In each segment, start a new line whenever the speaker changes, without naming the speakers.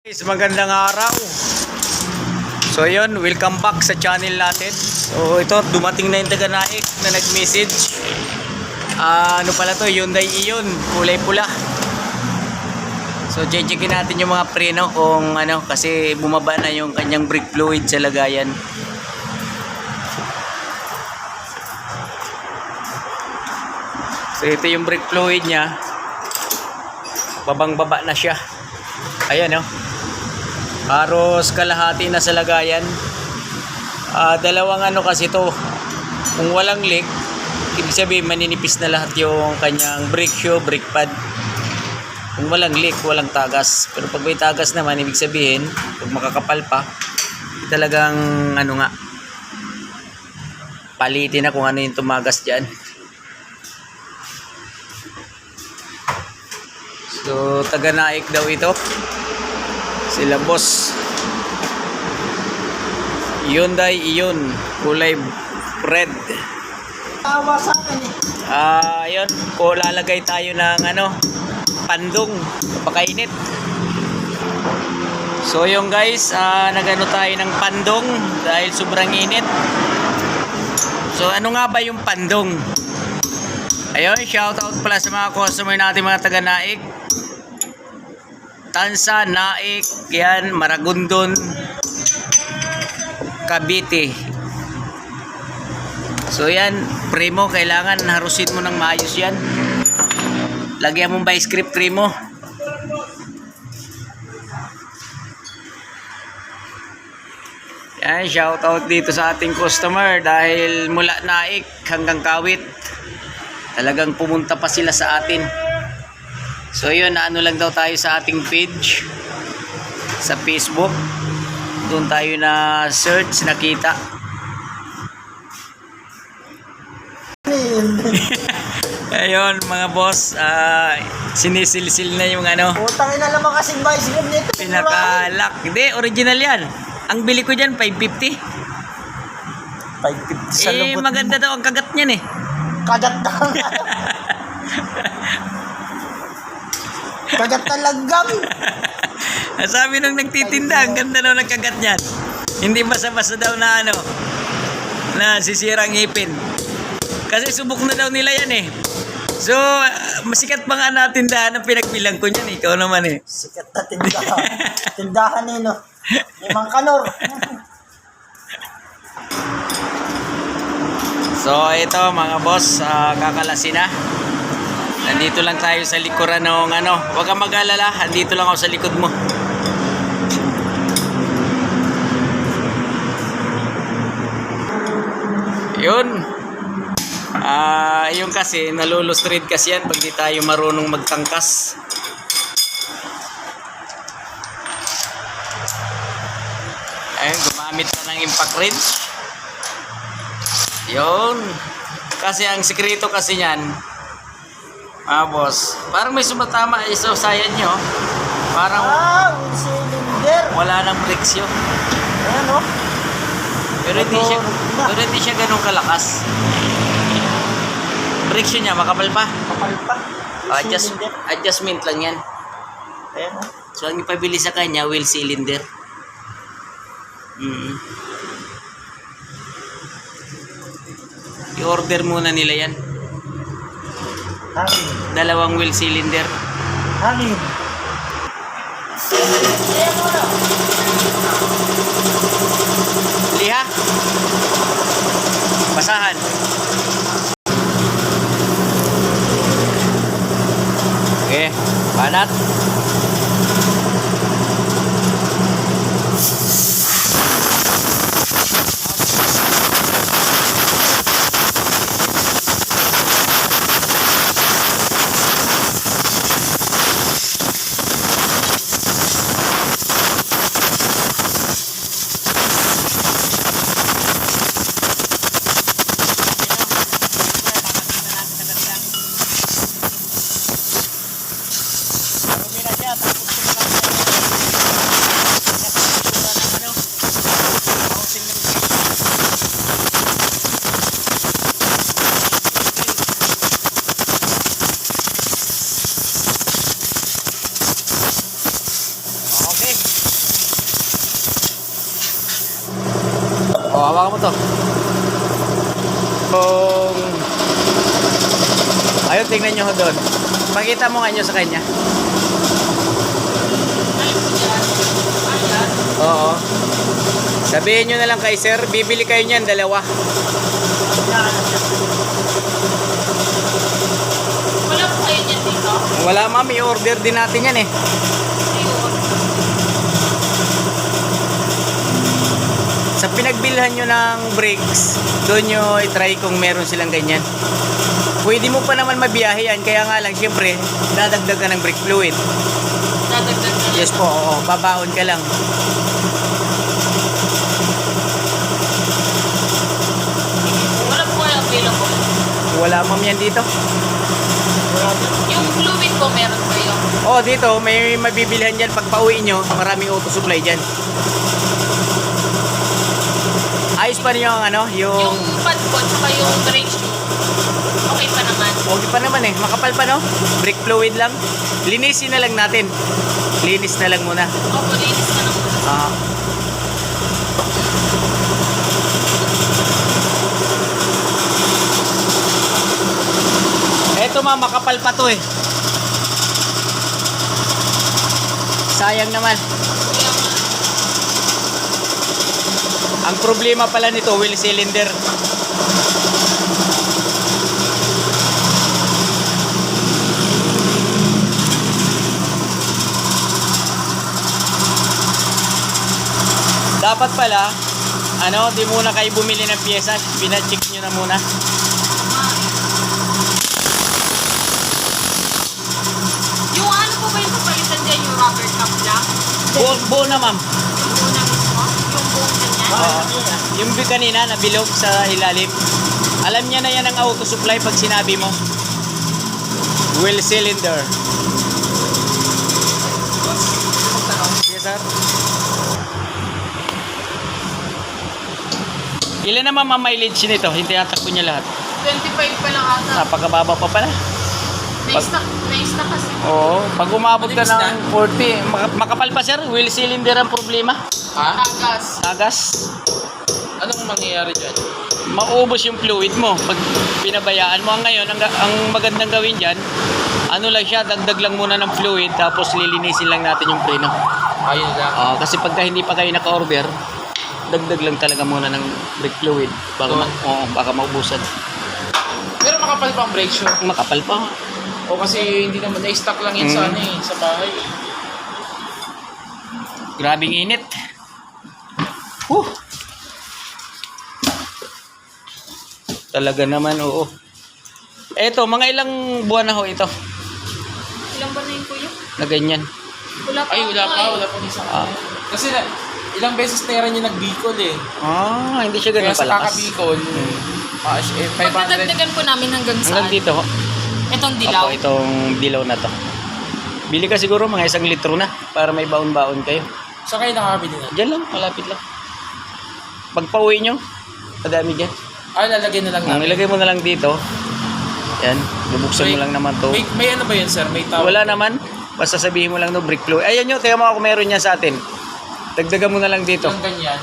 Guys, magandang araw. So yun, welcome back sa channel natin. So ito, dumating na yung taga-naik na nag-message. Ano pala to, Hyundai Ion, kulay pula. So checkin natin yung mga preno kung ano, kasi bumaba na yung kanyang brake fluid sa lagayan. So ito yung brake fluid niya. Babang-baba na siya. Ayan, oh. Halos kalahati na sa lagayan. Dalawang ano kasi to. Kung walang leak, ibig sabihin maninipis na lahat yung kanyang brake shoe, brake pad. Kung walang leak, walang tagas. Pero pag may tagas naman, ibig sabihin, pag makakapal pa, talagang ano nga, palitin na kung ano yung tumagas dyan. So, taga-naik daw ito. Sila boss. Hyundai Ion, kulay red.
Tawa sa akin eh.
Ayun, ko lalagay tayo ng ano, pandong, napakainit. So yung guys, nagano tayo ng pandong dahil sobrang init. So ano nga ba yung pandong? Ayun, shout out pala sa mga customer natin, mga taga-naik. Tansa, Naik, yan, Maragondon, Cavite. So yan, primo, kailangan harusin mo ng maayos yan. Lagyan mong by script primo. Yan, shout out dito sa ating customer dahil mula Naik hanggang Kawit, talagang pumunta pa sila sa atin. So yun, ano lang daw tayo sa ating page sa Facebook. Doon tayo na search, nakita. Ayun mga boss, sinisilsil na yung ano.
Putang ina naman kasing bicycle nito.
Pinaka-lock. Hindi, original yan. Ang bili ko dyan, 550.
550 sa lubot.
Maganda daw ang kagat niyan eh.
Kagat na. Kagat na langgam.
Sabi nung nagtitinda, ang ganda daw ng kagat niyan. Hindi basta-basta daw na ano, na sisira ang ngipin. Kasi subok na daw nila yan eh. So, masikat pa nga na tindahan ang pinagbilang ko niyan. Ikaw naman eh.
Sikat na tindahan. Tindahan eh no. Limang kanor.
So, ito mga boss, kakalasin na. Nandito lang tayo sa likuran ng ano. Huwag kang mag-alala, nandito lang ako sa likod mo. Yun. Yung kasi, nalulustrid kasi yan pag di tayo marunong magtangkas. Ayun, gumamit pa ng impact wrench. Yun. Kasi ang sikreto kasi yan, boss, parang may sumatama sa sayan nyo. Parang
cylinder.
wala nang friksyon.
Ayan o.
Pero hindi siya ganun kalakas. Friction niya makapal pa.
Kapal pa.
Adjustment lang yan.
Ayan o.
So ang ipabili sa kanya, wheel cylinder. I-order muna nila yan.
Hangin.
Dalawang wheel cylinder.
Hangin. Ayan o na.
Liha. Basahan. Okay, banat. hawakan mo to. Ayun, tingnan nyo doon. Pakita mo nga nyo sa kanya. Oo. Sabihin nyo na lang kay sir, bibili kayo niyan, dalawa.
Wala po kayo dyan dito?
Wala ma'am, i-order din natin yan eh.
Ayun.
Sa pinagbilhan nyo ng brakes, doon nyo i-try kung meron silang ganyan. Pwede mo pa naman mabiyahe yan, kaya nga lang syempre, dadagdag ka ng brake fluid.
Dadagdag na lang.
Yes po, oo, babaon ka lang.
Wala po kayo available.
Wala ma'am yan dito.
Yung fluid po meron kayo.
Oh, dito, may mabibilhan dyan. Pag pauwi nyo, maraming auto supply dyan. Ayos pa rin yung ano,
Yung pad po, tsaka yung brake shoe. Okay pa naman.
Okay pa naman eh, makapal pa no? Brake fluid lang. Linisin na lang natin. Linis na lang muna.
Opo, linis na lang po.
Ah. Eto ma'am, makapal pa to eh. Sayang naman.
Kaya nga,
Ang problema pala nito, wheel cylinder. Dapat pala, ano, di muna kayo bumili ng pyesa, pina-check nyo na muna.
yung ano po ba yung papalitan dyan, yung rubber cup lang?
Buo na ma'am.
Yung buo na mismo? Yung buong ganyan?
Oo. Yung kanina na bilog sa ilalim. Alam niya na yan ang auto supply pag sinabi mo. Wheel cylinder. Yes sir. Ilan naman ang mileage nito? Hindi tatakbo niya lahat.
25 pa lang ata.
Napakababa pa pala.
Na-stock kasi.
Oo. Pag umabot ka ng 40, makapal pa sir. Wheel cylinder ang problema.
Ha?
Tagas.
Tagas.
Anong mangyayari dyan?
Maubos yung fluid mo pag pinabayaan mo. Ngayon, ang magandang gawin dyan, ano lang siya, dagdag lang muna ng fluid tapos lilinisin lang natin yung preno.
Ayun lang.
Kasi pagka hindi pa kayo naka-order, dagdag lang talaga muna ng brake fluid baka, baka maubusan.
Pero makapal pa ang brake shoe.
Makapal pa.
O kasi hindi naman na-stock lang yan sa ano eh, sa bahay.
Grabing init. Talaga naman, oo. Eto, mga ilang buwan na ho ito
Ilang ba na yun kuya?
na ganyan.
Wala pa.
Ay, wala
ako
pa.
eh.
Wala pa isang
Ah.
Kasi ilang beses na rin yung nag-Bicol eh.
Hindi siya ganun
Kaya sa
palakas.
kaka-Bicol, 500.
Pagdadagdagan po namin hanggang saan?
Hanggang dito ho.
Itong dilaw.
Opo, itong dilaw na to. Bili ka siguro mga 1 litro na para may baon-baon kayo.
Saan kayo nakakabili na?
Diyan lang, malapit lang. Pag pauwi nyo, madami dyan.
Lalagay na lang
Ang
namin.
ilagay mo na lang dito. Yan, bubuksan mo lang naman to.
May ano ba yun, sir? May tawag?
Wala naman. Basta sabihin mo lang no, brake fluid. Ayan nyo, tingnan mo ako meron yan sa atin. Dagdagan mo na lang dito.
Yung ganyan.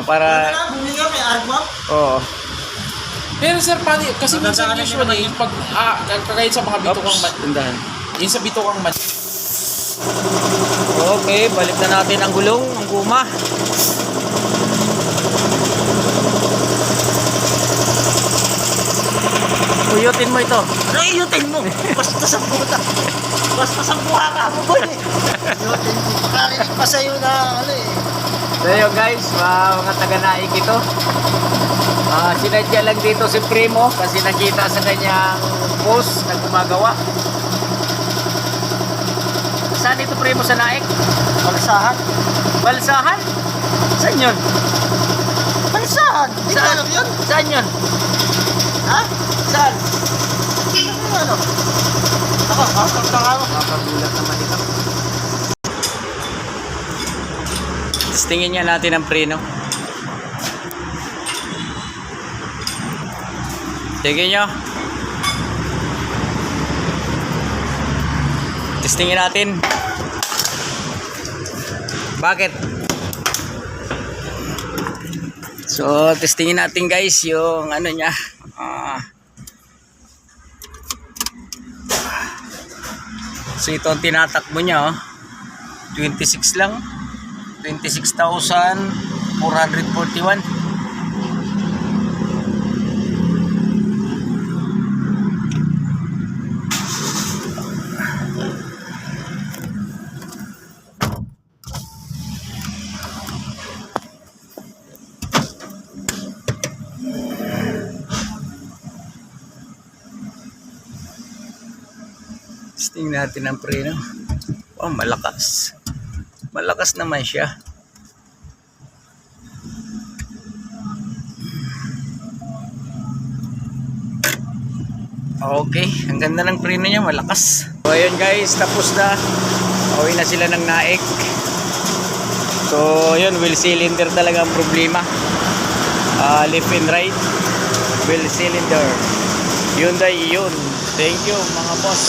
Para...
Bumili ka, may armor.
Oo.
Pero sir, paano? Kasi minsan
Dadaanan
usually, pag kagaya sa mga bitukang
Tindahan.
yung sa bitukang
Okay, balik na natin ang gulong, ang guma. Uyutin mo ito.
Ano iyutin mo? Basta sa puta. Basta sa buha ka mo, boy. Iyutin mo. Makarinig pa sa'yo na, ano eh.
So yun guys, mga taga-naik ito. Sinadya lang dito si Primo kasi nakita sa kanyang post na gumagawa. Saan ito Primo sa naik?
Balsahan.
Balsahan? Saan yun?
Balsahan? Hindi ka alam yun?
Saan yun?
Ha? Saan? Ano? Ako, kapag lang ako.
Makagulat naman ito. Tingin niya natin ang preno. Tingin nyo. Testingin natin. Bakit? So, testingin natin guys yung ano niya. So, ito ang tinatakbo niya, oh. 26 lang. 26,441. Testing natin ang preno. Oh, malakas. Malakas naman siya. Okay, ang ganda ng preno niya, malakas. So ayun guys, tapos na. Uwi na sila ng naik. So yun, wheel cylinder talaga ang problema. Left and right wheel cylinder. Hyundai yun. Thank you mga boss.